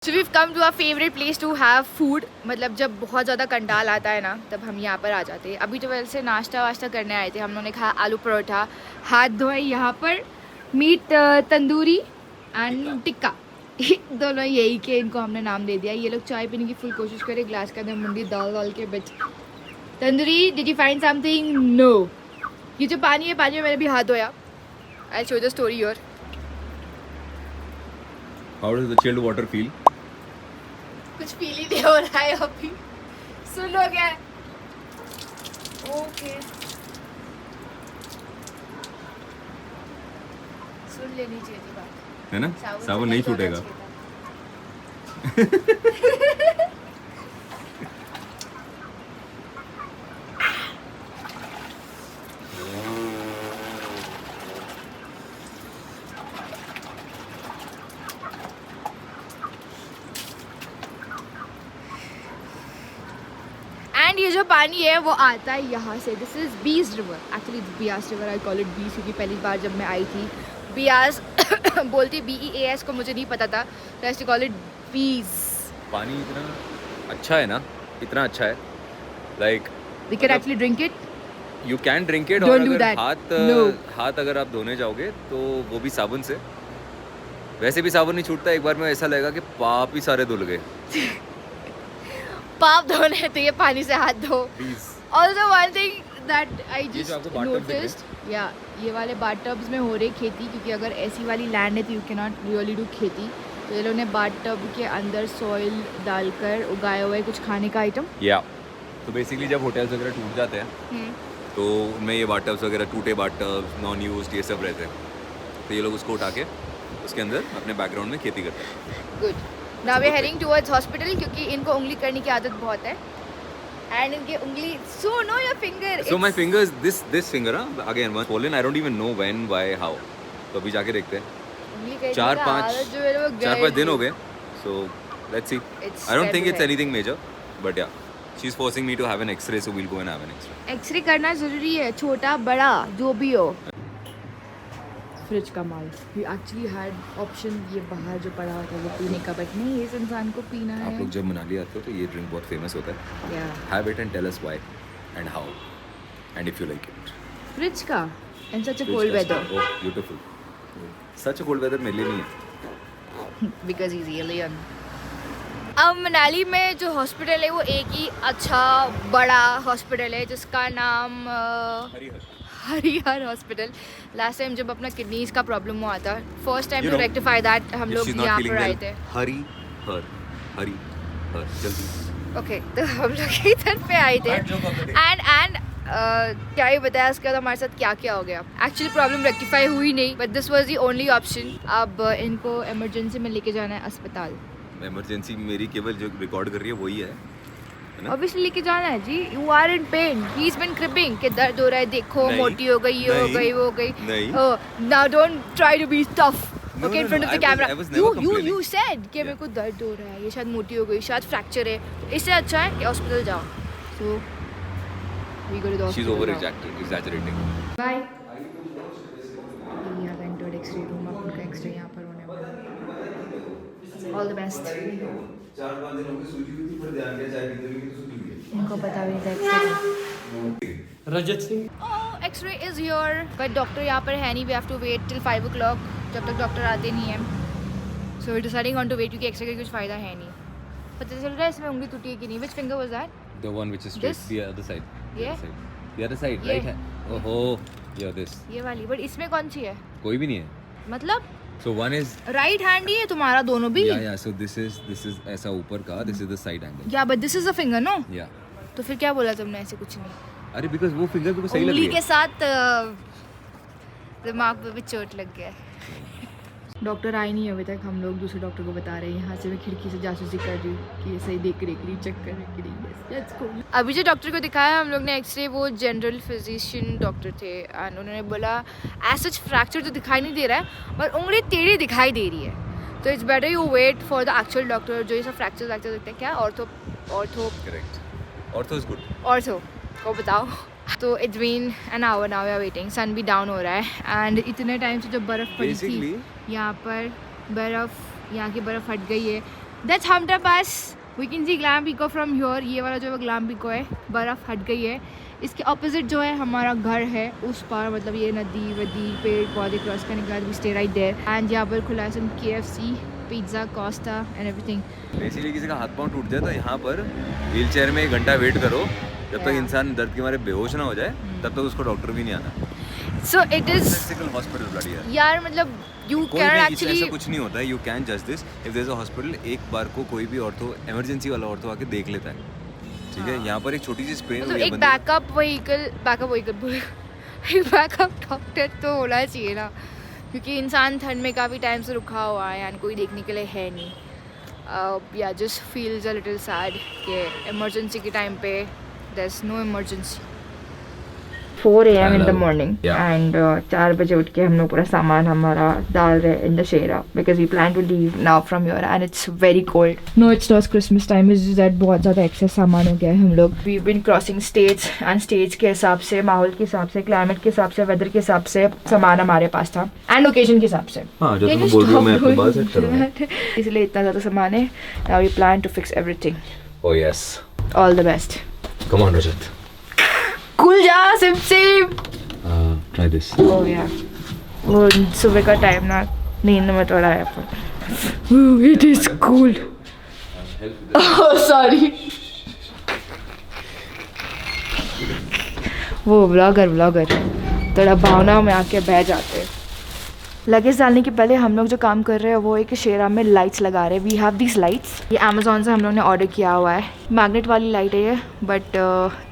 So we've come to our favorite place to have food. मतलब जब बहुत ज़्यादा कंटाल आता है ना तब हम यहाँ पर आ जाते हैं. अभी तो वैसे नाश्ता वाश्ता करने आए थे. हम लोगों ने खाया आलू परोठा, हाथ धोए यहाँ पर, मीट तंदूरी एंड टिक्का. दोनों यही के इनको हमने नाम दे दिया. ये लोग चाय पीने की फुल कोशिश करें, ग्लास के अंदर मुंडी डाल डाल के. बच तंदूरी, did you find something? No. ये जो पानी है, पानी में मैंने भी हाथ धोया. I show the story your. How does the chilled water feel? कुछ फील ही नहीं हो रहा है अभी. सुन लो क्या? ओके. सुन लेनी चाहिए थी बात. है ना? साबुन नहीं छूटेगा. एंड ये जो पानी है वो आता है यहाँ से. दिस इज बीस river. Actually Beas river. I call it बीस क्योंकि पहली बार जब मैं आई थी बियास बोलती BEAS को मुझे नहीं पता था. तो कॉल इट बीस. पानी इतना अच्छा है ना, इतना अच्छा है. Like we can actually drink it. You can drink it. और अगर हाथ अगर आप धोने जाओगे तो वो भी साबुन से. वैसे भी साबुन नहीं छूटता. एक बार में ऐसा लगेगा कि पाप ही सारे धुल गए. पाप धोने तो ये पानी से हाथ धो. Also one thing that I just noticed, या ये वाले बाथटब्स में हो रही खेती. क्योंकि अगर ऐसी वाली लैंड है तो you can not really do खेती. तो ये लोग ने बाथटब के अंदर सॉइल डालकर उगाया हुआ है कुछ खाने का आइटम. या तो बेसिकली जब होटल्स वगैरह टूट जाते हैं तो उनमें ये बाथटब्स वगैरह, टूटे बाथटब्स, नॉन यूज्ड, ये सब रहते हैं. तो ये लोग उसको उठा के उसके अंदर अपने बैकग्राउंड में खेती करते हैं. Good. Now we are heading towards hospital क्योंकि इनको उंगली करने की आदत बहुत है. एंड इनके उंगली, so know your finger. So my fingers, this finger again was swollen. I don't even know when, why, how. तो अभी जाके देखते हैं. उंगली करने चार का पाँच आदत जो है वो गए दिन हो गए. So let's see. I don't think it's anything major, but yeah, she's forcing me to have an X-ray, so we'll go and have an X-ray. X-ray करना जरूरी है. छोटा बड़ा जो भी हो. फ्रिज का माल. वी एक्चुअली हैड ऑप्शन ये बाहर जो पड़ा होता है वो पीने का, बट नहीं इस इंसान को पीना है. आप लोग जब मनाली आते हो तो ये ड्रिंक बहुत फेमस होता है. या Have it and tell us why and how and if you like it. Fridge का in such a cold weather. Oh, beautiful. Such a cold weather मेरे लिए नहीं है. Because is alien. अब मनाली में जो हॉस्पिटल है वो एक ही अच्छा बड़ा हॉस्पिटल है जिसका नाम हरिहर हॉस्पिटल. लास्ट टाइम जब अपना किडनीज का प्रॉब्लम हुआ था, first time to rectify that, हम लोग यहाँ पर आए थे. हरिहर जल्दी. ओके तो हम लोग इधर पे आए थे एंड क्या ही बताया उसके बाद हमारे साथ क्या क्या हो गया. एक्चुअली प्रॉब्लम रेक्टिफाई हुई नहीं, but this was the only option. अब इनको इमरजेंसी में लेके जाना है अस्पताल. इमरजेंसी मेरी केवल जो रिकॉर्ड कर रही है वही है. ऑब्वियसली लेके जाना है जी. You are in pain. He is been creeping कि दर्द हो रहा है, देखो मोटी हो गई, ये हो गई, वो हो गई. Now don't try to be tough okay in front of the camera. You said कि मेरे को दर्द हो रहा है, ये शायद मोटी हो गई, शायद फ्रैक्चर है. इससे अच्छा है कि हॉस्पिटल जाओ. So we go to the hospital. She is over exaggerating. Bye. We have entered x-ray room. अब उनका एक्स-रे यहाँ पर होने वाला है. All the best. 4-5 दिन हो गए सूजी हुई थी, फिर ध्यान दिया चाय पीते हुए तो सूजी हुई है. इनको पता भी नहीं था x-ray. Rajat Singh. Oh, X-ray is here, but doctor यहाँ पर है नहीं. We have to wait till 5 o'clock जब तक डॉक्टर आते नहीं हैं. So we're deciding on to wait क्योंकि एक्सरे का कुछ फ़ायदा है नहीं. पता चल रहा है इसमें उंगली टूटी है कि नहीं. Which finger was that? The one which is straight. This? The other side. Yeah? The other side, Yeah. right hand. Oh, yeah, this. ये वाली. But इसमें कौन सी है? कोई भी नहीं है. मतलब So one is. Right hand ही है तुम्हारा दोनों भी. Yeah. So this is ऐसा ऊपर का. This is the side angle. Yeah, but this is a finger, no? Yeah. तो फिर क्या बोला तुमने? ऐसे कुछ नहीं. अरे because वो फिंगर को सही लग उंगली रही के है. साथ दिमाग पे भी चोट लग गया है. डॉक्टर आई नहीं है अभी तक. हम लोग दूसरे डॉक्टर को बता रहे हैं. यहाँ से मैं खिड़की से जासूसी कर रही हूँ कि ये सही देख रही, चेक कर रही. अभी जो डॉक्टर को दिखाया हम लोग ने एक्सरे, वो जनरल फिजिशियन डॉक्टर थे. एंड उन्होंने बोला एज सच फ्रैक्चर तो दिखाई नहीं दे रहा है, पर उंगली टेढ़ी दिखाई दे रही है. तो it's better you wait for the actual doctor जो ये सब फ्रैक्चर देखते हैं. क्या ortho Correct. Ortho is good. Ortho को बताओ. तो it's been an hour now we are waiting. Sun भी डाउन हो रहा है एंड इतने टाइम से जब बर्फ़ पड़ी थी यहाँ पर, बर्फ़ यहाँ की बर्फ़ हट गई है. That's Hamta pass, we can see ग्लैम पिको फ्रॉम हियर। ये वाला जो है ग्लैम पिको है, बर्फ़ हट गई है। इसके ऑपोजिट जो है हमारा घर है, उस पार मतलब ये नदी वदी पेड़ पौधे क्रॉस करने के बाद we stay right there. And यहाँ पर खुला है some KFC, pizza, Costa and everything. Basically किसी का हाथ पाँव टूट जाए तो यहाँ पर व्हील चेयर में 1 घंटा वेट करो, जब तक इंसान दर्द के मारे बेहोश ना हो जाए तब तक उसको डॉक्टर भी नहीं आना। So it is hospital bloody यार, मतलब यू कैन एक्चुअली ऐसा कुछ नहीं होता है, you can just this if there is a hospital. एक बार को कोई भी ऑर्थो इमरजेंसी वाला ऑर्थो आके देख लेता है, ठीक है। यहाँ पर एक छोटी सी स्प्रेन मतलब एक बैकअप व्हीकल बैकअप डॉक्टर तो होना चाहिए ना, क्योंकि इंसान ठंड में काफ़ी टाइम से रुका हुआ है एंड कोई देखने के लिए है नहीं। या just feels a little sad कि इमरजेंसी के टाइम पे there is no emergency. 4 AM in the morning and 4 बजे उठ के हम लोग पूरा सामान हमारा डाल रहे in the sierra because we plan to leave now from your and it's very cold. No it's not Christmas time, is that बहुत ज़्यादा एक्सेस सामान हो गया है। हम लोग we been crossing states and states के हिसाब से, माहौल के हिसाब से, क्लाइमेट के हिसाब से, वेदर के हिसाब से सामान हमारे पास था एंड ओकेजन के हिसाब से। इसलिए इतना ज़्यादा सामान है। Now we plan to fix everything. Oh yes, all the best. Come on Rajat, खुल जा सिम। Try this. हो गया वो सुबह का टाइम ना, नींद में थोड़ा है पर इट इज कूल। सॉरी, वो व्लॉगर थोड़ा भावना में आके बह जाते हैं। लगेज डालने के पहले हम लोग जो काम कर रहे हैं वो एक शेरा में लाइट्स लगा रहे हैं। वी हैव दिस लाइट्स, ये अमेज़ॉन से हम लोग ने ऑर्डर किया हुआ है। मैग्नेट वाली लाइट है ये, बट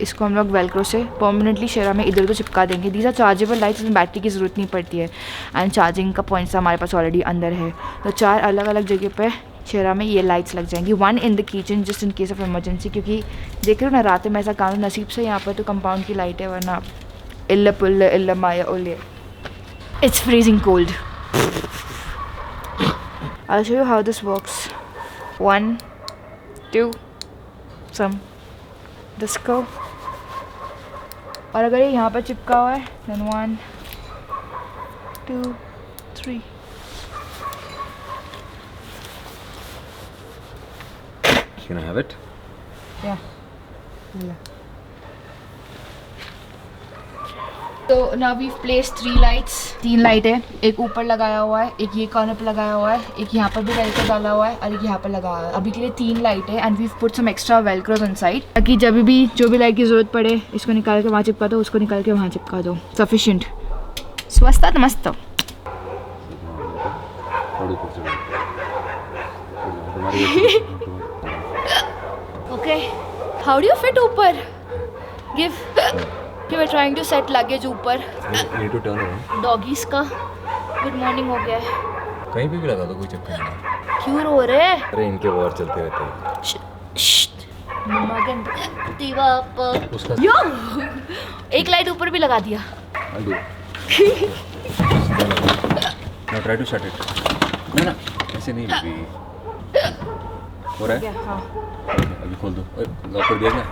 इसको हम लोग वेलक्रो से परमानेंटली शेरा में इधर उधर चिपका देंगे। दीज आर चार्जेबल लाइट्स, इसमें बैटरी की ज़रूरत नहीं पड़ती है एंड चार्जिंग का पॉइंट्स हमारे पास ऑलरेडी अंदर है। तो 4 अलग अलग जगह पे शेरा में ये लाइट्स लग जाएंगी। 1 in the kitchen just in case of emergency, क्योंकि देख रहे हो ना रात में ऐसा काम, नसीब से यहाँ पर तो कंपाउंड की लाइट है, वरना इल्ल पुल्ल इल्ल माया ओले। It's freezing cold. I'll show you how this works. 1, 2, some disco. और अगर ये यहाँ पर चिपका हुआ है, then 1, 2, 3. Can I have it? Yeah. तो now we've placed 3 lights. 3 light है, एक ऊपर लगाया हुआ है, एक ये कॉर्नर पे लगाया हुआ है, एक यहाँ पर भी वेलक्रो डाला हुआ है और एक यहाँ पर लगा हुआ है। अभी के लिए 3 लाइट है and we've put some extra velcros inside, ताकि जब भी जो भी लाइट की ज़रूरत पड़े इसको निकाल के वहाँ चिपका दो, उसको निकाल के वहाँ चिपका दो। सफिशिएंट, स्वस्थ मस्त। Okay, how do you fit ऊपर? Give we're trying to set luggage ऊपर। need to turn around. Doggies का गुड मॉर्निंग हो गया है। कहीं पे भी लगा दो, कोई चक्कर नहीं। क्यों रो रहे हैं? अरे इनके वॉर चलते रहते हैं। मम्मा गंदी पापा उसका यो एक लाइट ऊपर भी लगा दिया। Now try to shut it. ना ऐसे नहीं बेबी, हो रहा है। हाँ, अभी खोल दो, लॉक कर दिया क्या?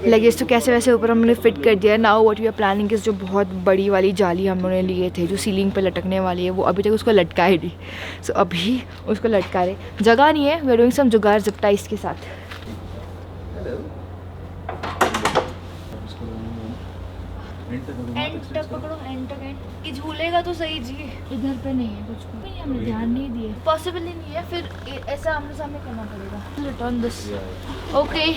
लगेज तो कैसे वैसे ऊपर हमने फिट कर दिया। Now what we are planning इस जो बहुत बड़ी वाली जाली हम लोगों ने लिए थे जो सीलिंग पे लटकने वाली है, वो अभी तक उसको लटकाए नहीं। सो अभी उसको लटका रहे, जगह नहीं है, वी आर डूइंग सम जुगाड़ जिप्टाइस के साथ। एंड तक पकड़ो, एंड तक एंड। ये झूलेगा तो सही जी, इधर पे नहीं है कुछ भी, हमने ध्यान नहीं दिए। पॉसिबल ही नहीं है, फिर ऐसा आमने सामने करना पड़ेगा। Return this. Okay,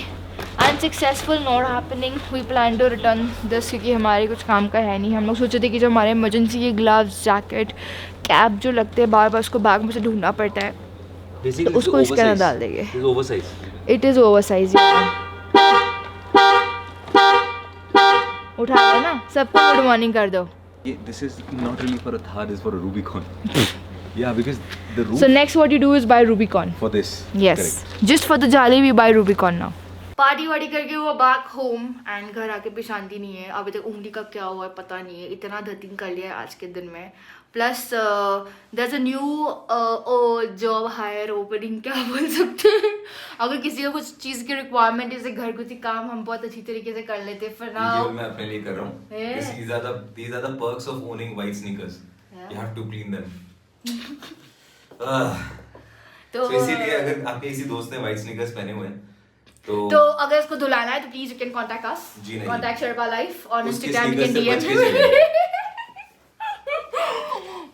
unsuccessful, not happening. We plan to return this क्योंकि हमारे कुछ काम का है नहीं। हम लोग सोचे थे कि जो हमारे इमरजेंसी के ग्लव्स, जैकेट, कैप जो लगते हैं बार बार उसको बैग में से ढूंढना पड़ता है, तो उसको इसके अंदर डाल देंगे। It is over size. उठा लो ना, सबको गुड मॉर्निंग कर दो। This is not really for a Thar, this is for a Rubicon. Yeah, because the roof. So next what you do is buy Rubicon. For this. Yes. Correct. Just for the jali we buy Rubicon now. Party वार्टी करके वो back home and घर आके भी शांति नहीं है। अभी तक उंगली का क्या हुआ है पता नहीं है, इतना धतिंग कर लिया है आज के दिन में। Plus there is a new job hire opening, क्या बोल सकते हैं। अगर किसी को कुछ चीज़ की रिक्वायरमेंट, जैसे घर कुछ काम हम बहुत अच्छी तरीके से कर लेते। फिर ना मैं अपने लिए कर रहा हूँ। These are the perks of owning white sneakers. You have to clean them. तो इसीलिए अगर आपके किसी दोस्त ने व्हाइट स्नीकर्स पहने हुए हैं तो अगर इसको धुलाना है तो please you can contact us, जी नहीं। कांटेक्ट शेरपा लाइफ ऑन उसके Instagram, you sneakers can say DM. बच के चलिए।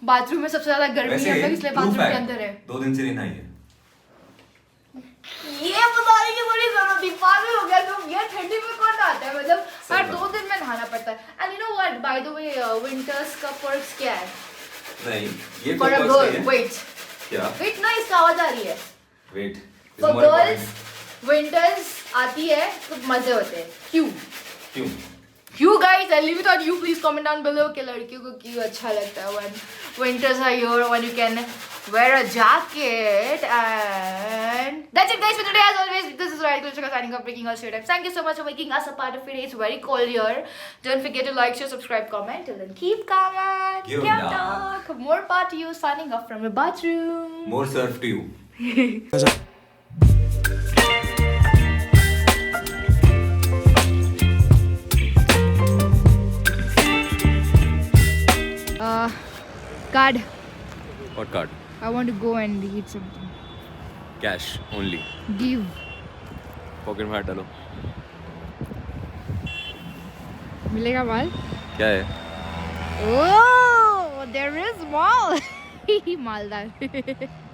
बाथरूम में सबसे ज्यादा गर्मी वैसे है हम लोग, इसलिए true बाथरूम के fact, अंदर है। 2 दिन से नहीं नहाई है। ये बताने की बड़ी जरूरत थी, पागल हो गया तुम। ये ठंडी में कौन नहाता है, मतलब हर 2 दिन में नहाना पड़ता है। And you know what, by the way winters का पर्क्स क्या है नहीं, ये फॉर अ perks गर्ल? नहीं है। वेट क्या? वेट ना, इसका आवाज आ रही है। वेट। फॉर गर्ल्स विंटर्स आती है तो मजे होते हैं। क्यों क्यों? You guys, I leave it on you. Please comment down below कि लड़कियों को क्यों अच्छा लगता है when winters are here, when you can wear a jacket. And that's it, guys, for today. As always, this is Ryan Kulchaka signing off, breaking all stereotypes. Thank you so much for making us a part of it. It's very cold here. Don't forget to like, share, subscribe, comment. Till then, keep calm and Give keep down. talk. More part to you. Signing off from the bathroom. More surf to you. Card. What card? I want to go and eat something. Cash only. Give. Pocket में हाथ डालो। मिलेगा माल? क्या है? Oh, there is mall. मालदार.